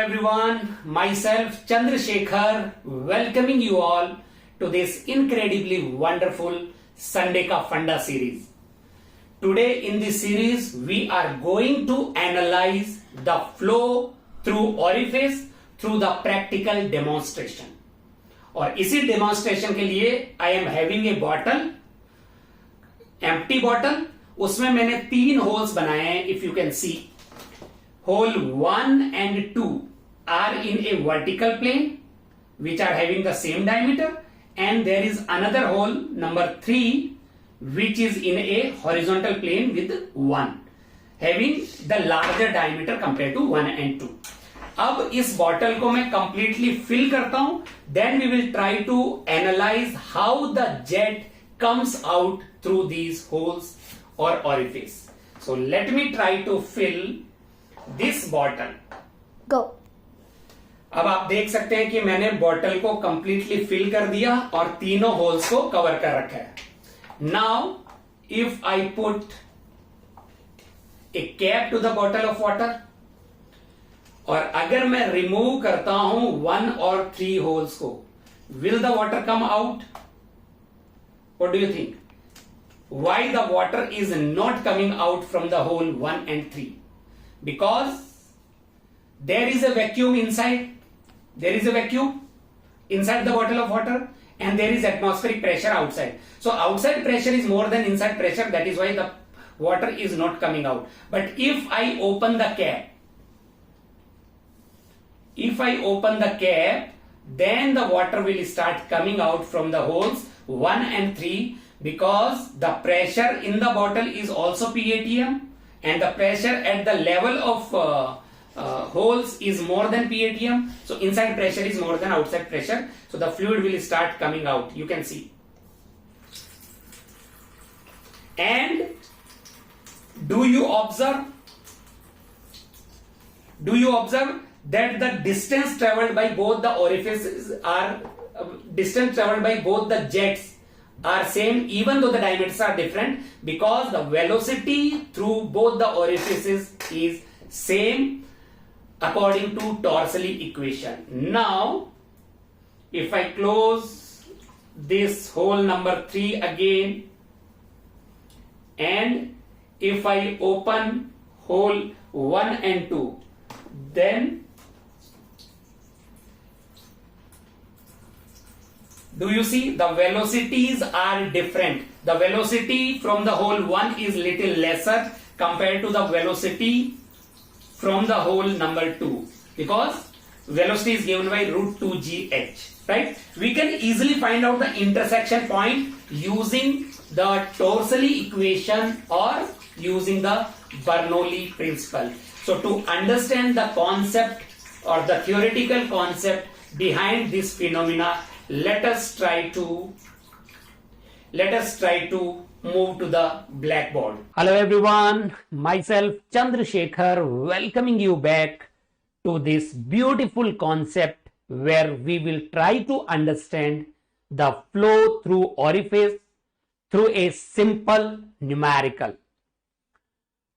everyone, myself Chandrasekhar welcoming you all to this incredibly wonderful Sunday Ka Funda series. Today in this series we are going to analyze the flow through Orifice through the practical demonstration. और इसी demonstration के लिए I am having a bottle, empty bottle. उसमें मैंने 3 holes बनाए हैं. If you can see, hole 1 and 2 are in a vertical plane which are having the same diameter, and there is another hole number 3 which is in a horizontal plane with 1 having the larger diameter compared to 1 and 2. अब इस bottle को मैं completely fill करता हूं, then we will try to analyze how the jet comes out through these holes or orifice. So let me try to fill this bottle. Go. अब आप देख सकते हैं कि मैंने बॉटल को कंप्लीटली फिल कर दिया और तीनों होल्स को कवर कर रखा है. Now if I put a cap to the bottle of water, और अगर मैं रिमूव करता हूं 1 और 3 होल्स को, will the water come out? What do you think? Why the water is not coming out from the hole 1 and 3? Because there is a vacuum inside. There is a vacuum inside the bottle of water, and there is atmospheric pressure outside. So outside pressure is more than inside pressure. That is why the water is not coming out. But if I open the cap, then the water will start coming out from the holes 1 and 3, because the pressure in the bottle is also PATM, and the pressure at the level of holes is more than PATM. So inside pressure is more than outside pressure. So the fluid will start coming out. You can see. And do you observe that the distance traveled by both the orifices are distance traveled by both the jets are same, even though the diameters are different, because the velocity through both the orifices is same according to Torseley equation. Now if I close this hole number 3 again, and if I open hole 1 and 2, then do you see the velocities are different? The velocity from the hole 1 is little lesser compared to the velocity from the hole number 2, because velocity is given by root 2 gh, right? We can easily find out the intersection point using the Torseley equation or using the Bernoulli principle. So to understand the concept or the theoretical concept behind this phenomena, let us try to move to the blackboard. Hello everyone, myself Chandrasekhar welcoming you back to this beautiful concept where we will try to understand the flow through orifice through a simple numerical.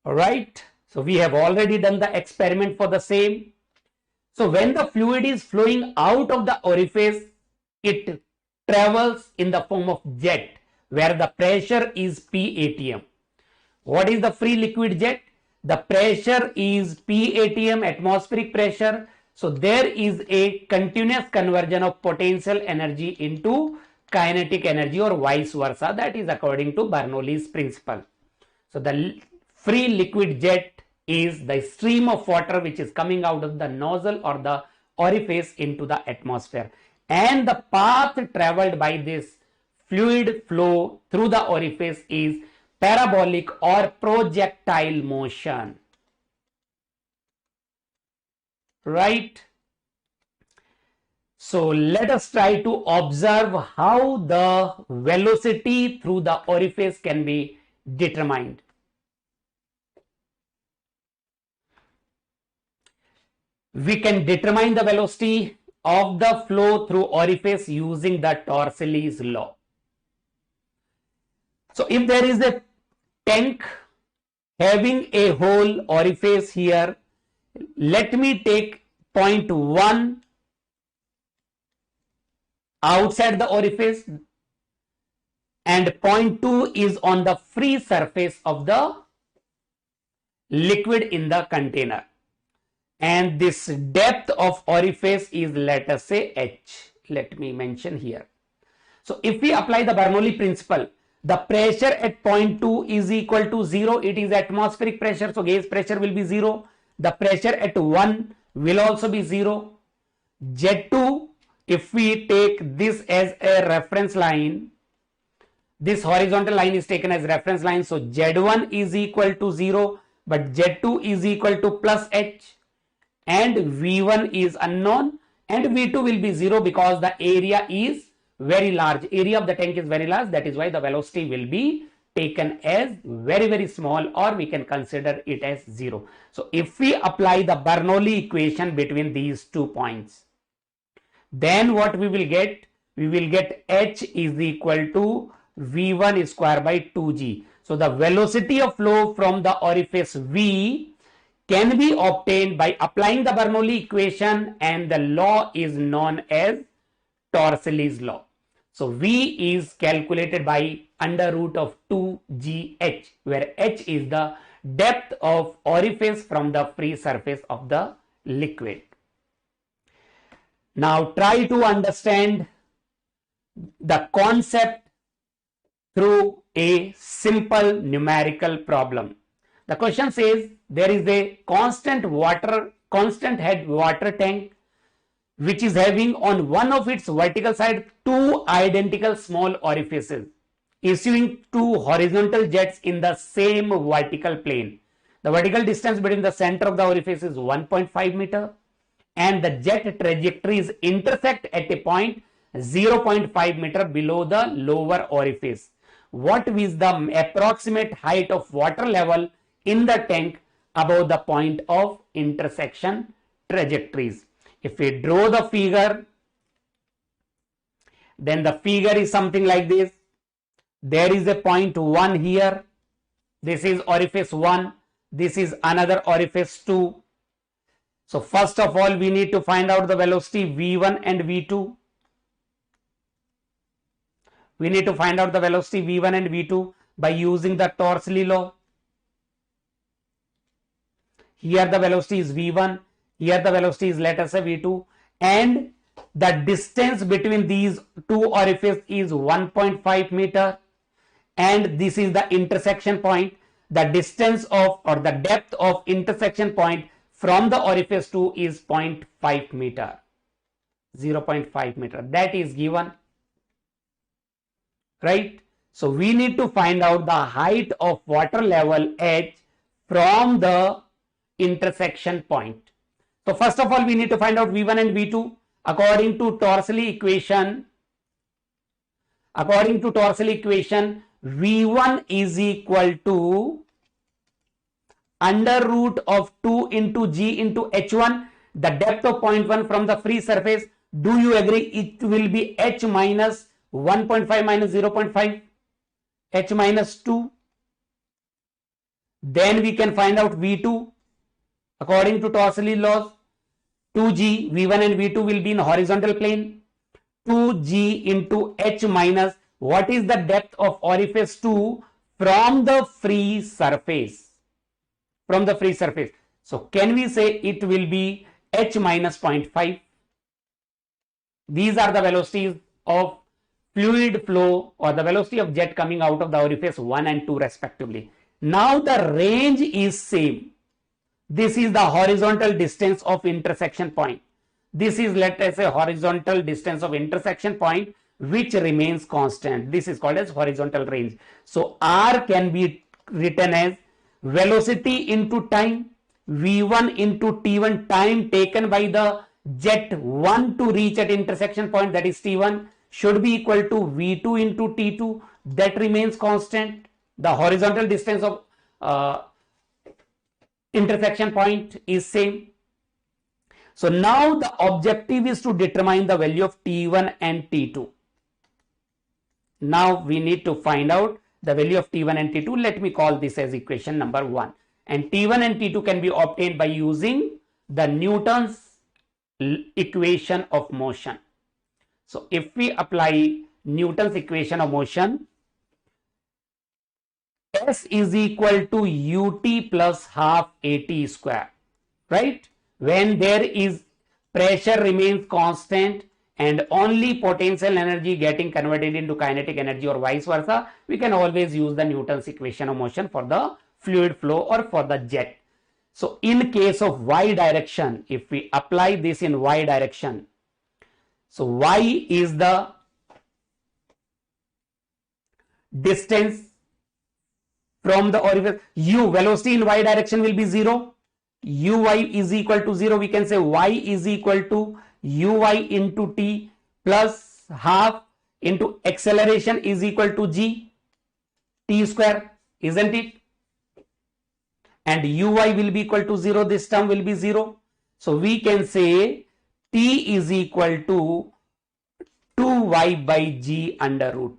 Alright, so we have already done the experiment for the same. So when the fluid is flowing out of the orifice, it travels in the form of jet where the pressure is PATM. What is the free liquid jet? The pressure is PATM, atmospheric pressure. So there is a continuous conversion of potential energy into kinetic energy or vice versa. That is according to Bernoulli's principle. So the free liquid jet is the stream of water which is coming out of the nozzle or the orifice into the atmosphere. And the path traveled by this fluid flow through the orifice is parabolic or projectile motion. Right? So let us try to observe how the velocity through the orifice can be determined. We can determine the velocity of the flow through orifice using the Torseley's law. So if there is a tank having a hole orifice here, let me take point 1 outside the orifice and point 2 is on the free surface of the liquid in the container. And this depth of orifice is, let us say, h. Let me mention here. So if we apply the Bernoulli principle, the pressure at point 2 is equal to 0. It is atmospheric pressure, so gauge pressure will be 0. The pressure at 1 will also be 0. Z2, if we take this as a reference line, this horizontal line is taken as reference line, so Z1 is equal to 0, but Z2 is equal to plus h, and V1 is unknown, and V2 will be 0 because the area is very large. Area of the tank is very large. That is why the velocity will be taken as very small, or we can consider it as 0. So if we apply the Bernoulli equation between these 2 points, then what we will get? We will get h is equal to V1 square by 2g. So the velocity of flow from the orifice V can be obtained by applying the Bernoulli equation, and the law is known as Torricelli's law. So V is calculated by under root of 2gh, where h is the depth of orifice from the free surface of the liquid. Now try to understand the concept through a simple numerical problem. The question says there is a constant head water tank which is having on one of its vertical side 2 identical small orifices, issuing 2 horizontal jets in the same vertical plane. The vertical distance between the center of the orifice is 1.5 meter, and the jet trajectories intersect at a point 0.5 meter below the lower orifice. What is the approximate height of water level in the tank above the point of intersection trajectories? If we draw the figure, then the figure is something like this. There is a point 1 here. This is orifice 1. This is another orifice 2. So first of all, we need to find out the velocity V1 and V2. We need to find out the velocity V1 and V2 by using the Torricelli law. Here the velocity is V1. Here the velocity is, let us say, V2, and the distance between these 2 orifices is 1.5 meter, and this is the intersection point. The distance of, or the depth of intersection point from the orifice 2 is 0.5 meter, 0.5 meter. That is given, right? So we need to find out the height of water level h from the intersection point. So first of all, we need to find out V1 and V2 according to Torricelli equation. According to Torricelli equation, V1 is equal to under root of 2 into g into h1, the depth of point 1 from the free surface. Do you agree? It will be h minus 1.5 minus 0.5, h minus 2. Then we can find out V2 according to Torricelli laws. 2g, V1 and V2 will be in horizontal plane. 2g into h minus, what is the depth of orifice 2 from the free surface? From the free surface. So can we say it will be h minus 0.5? These are the velocities of fluid flow, or the velocity of jet coming out of the orifice 1 and 2 respectively. Now the range is same. This is the horizontal distance of intersection point. This is, let us say, horizontal distance of intersection point which remains constant. This is called as horizontal range. So R can be written as velocity into time, V1 into T1, time taken by the jet 1 to reach at intersection point, that is T1, should be equal to V2 into T2, that remains constant. The horizontal distance of intersection point is same. So now the objective is to determine the value of T1 and T2. Now we need to find out the value of T1 and T2. Let me call this as equation number 1. And T1 and T2 can be obtained by using the Newton's equation of motion. So if we apply Newton's equation of motion, S is equal to ut plus half at square, right? When there is pressure remains constant and only potential energy getting converted into kinetic energy or vice versa, we can always use the Newton's equation of motion for the fluid flow or for the jet. So in case of y direction, if we apply this in y direction, so y is the distance from the orifice. U, velocity in y direction will be 0. Uy is equal to 0. We can say y is equal to uy into t plus half into acceleration is equal to g t square, isn't it? And uy will be equal to 0. This term will be 0. So we can say t is equal to 2y by g under root.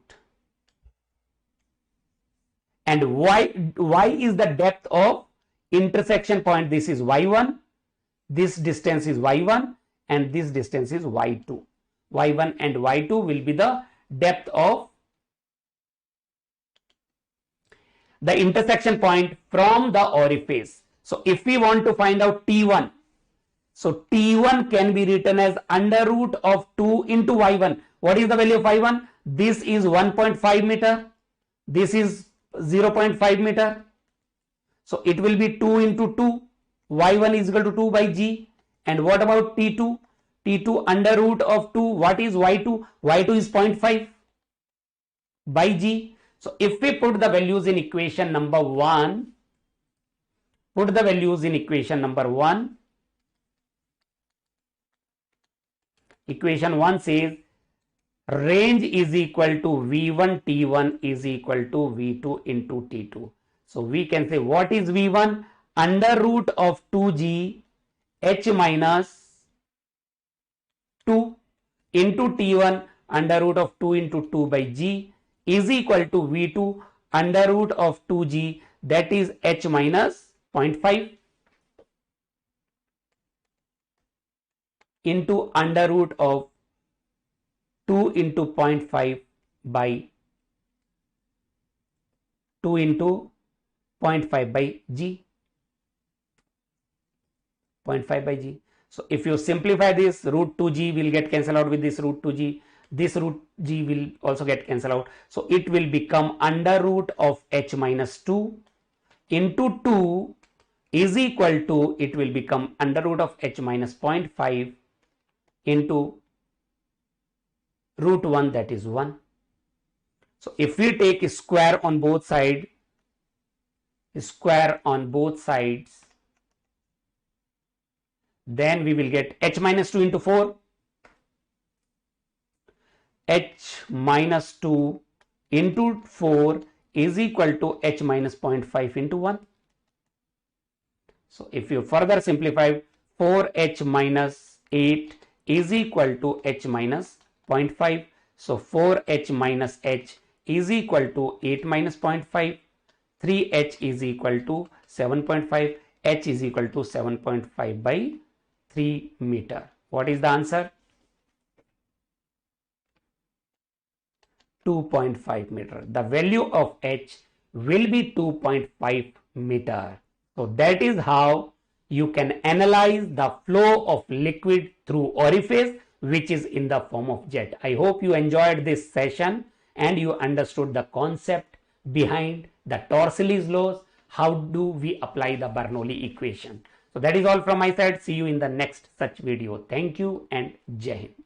And y is the depth of intersection point. This is y1, this distance is y1, and this distance is y2. y1 and y2 will be the depth of the intersection point from the orifice. So if we want to find out t1, so t1 can be written as under root of 2 into y1. What is the value of y1? This is 1.5 meter. This is 0.5 meter. So it will be 2 into 2. y1 is equal to 2 by g. And what about t2? t2 under root of 2. What is y2? y2 is 0.5 by g. So if we put the values in equation number 1, equation 1 says range is equal to v1 t1 is equal to v2 into t2. So we can say what is v1? Under root of 2g h minus 2 into t1 under root of 2 into 2 by g is equal to v2 under root of 2g, that is h minus 0.5 into under root of 2 into 0.5 by 2 into 0.5 by g. 0.5 by g. So if you simplify this, root 2g will get cancelled out with this root 2g. This root g will also get cancelled out. So it will become under root of h minus 2 into 2 is equal to, it will become under root of h minus 0.5 into root 1, that is 1. So if we take a square on both sides, then we will get h minus 2 into 4. H minus 2 into 4 is equal to h minus 0.5 into 1. So if you further simplify, 4h minus 8 is equal to h minus 0.5. So 4h minus h is equal to 8 minus 0.5. 3h is equal to 7.5. H is equal to 7.5 by 3 meter. What is the answer? 2.5 meter. The value of h will be 2.5 meter. So that is how you can analyze the flow of liquid through orifice, which is in the form of jet. I hope you enjoyed this session and you understood the concept behind the Torricelli's laws. How do we apply the Bernoulli equation? So that is all from my side. See you in the next such video. Thank you and Jai Hind.